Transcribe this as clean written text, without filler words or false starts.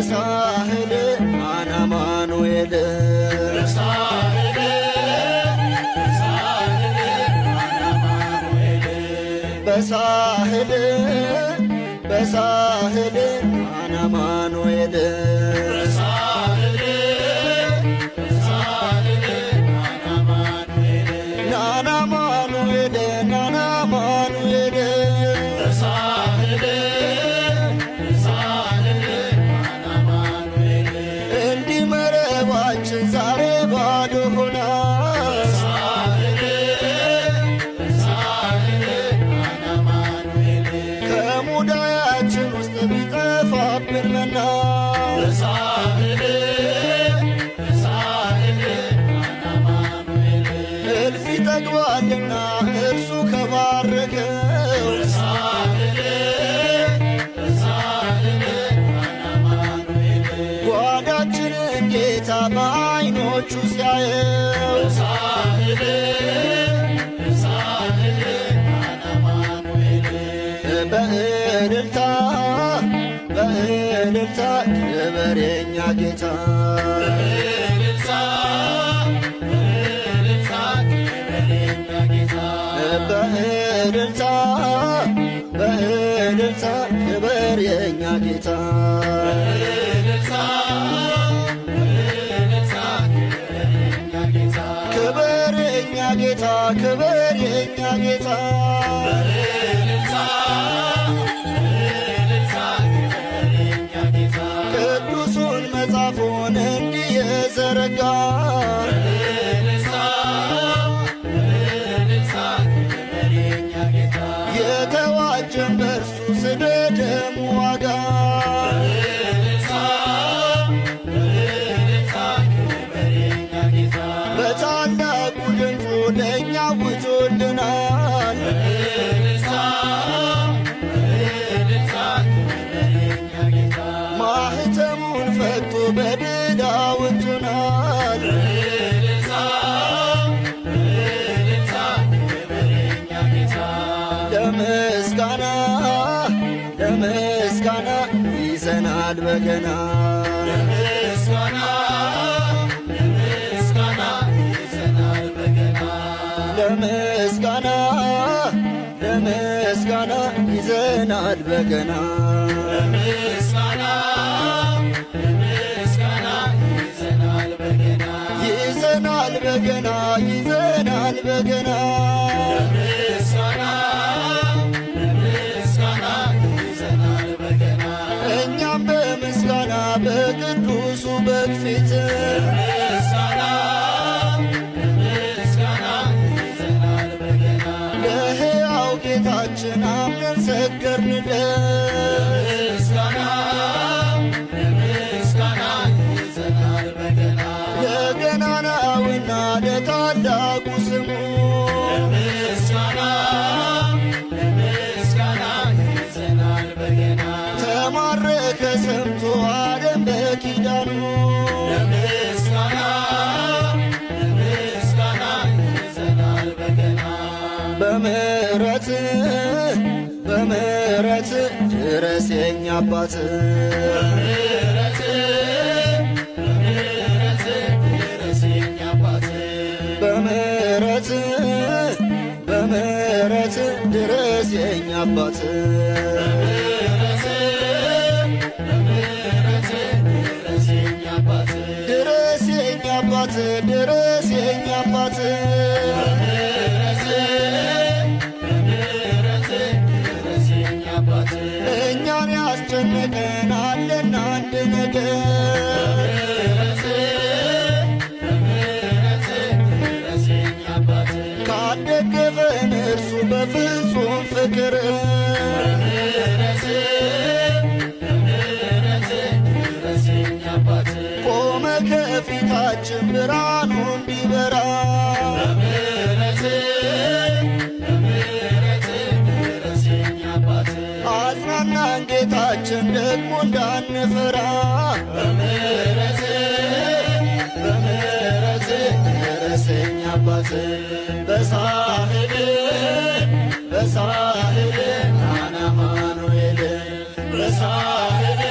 በሳህል አናማኑኤል በሳህል በሳህል አናማኑኤል ናናማኑኤል ናናማኑኤል እንዲህ መረባችን ዛሬ ባዶ ሆና ከሙዳያችን ውስጥ ቢጠፋብን መና እልፍ ይጠግባልና እርሱ ከባረከው ጓዳችንን ጌታ በዓይኖቹ ሲያየው በእልልታ በእልልታ ክበር የኛ ጌታ በእልልታ በእልልታ ክበር የኛ ጌታ ክበር የኛ ጌታ ክበር የኛ ጌታ ቅዱሱን መጽሐፉን እንዲህ የዘረጋ የተዋጀን በእርሱ ስለ ደሙ ዋጋ በታላቁ ድምፁ ለእኛ ውጆልናል ማኅተሙን ፈቶ በድል አውጥቶናል ለምስጋና ለምስጋና ይዘናል በገና ለምስጋና ለምስጋና ይዘናል በገና ይዘናል በገና ይዘናል በገና እኛም በምስጋና በቅዱሱ በግ ፊት ለሕያው ጌታችን አምነን ሰገድንለት ለገናናውና ለታላቁ ስሙ ተማረከ ሰምቶ ዓለም በኪዳኑ በምሕረት በምሕረት ድረስ የኛ አባት በምሕረት በምሕረት ድረስ የኛ አባት ድረስ የኛ አባት ድረስ የኛ አባት እኛን ያስጨነቀን አለና አንድ ነገር ካደገፈን እርሱ በፍጹም ፍቅር ቆመ ከፊታችን ብርሃኑ እንዲበራ አጽናናን ጌታችን ደግሞ እንዳንፈራ በምሕረት ድረሰኝ አባት በሳህል በሳህል አናማኑኤል በሳህል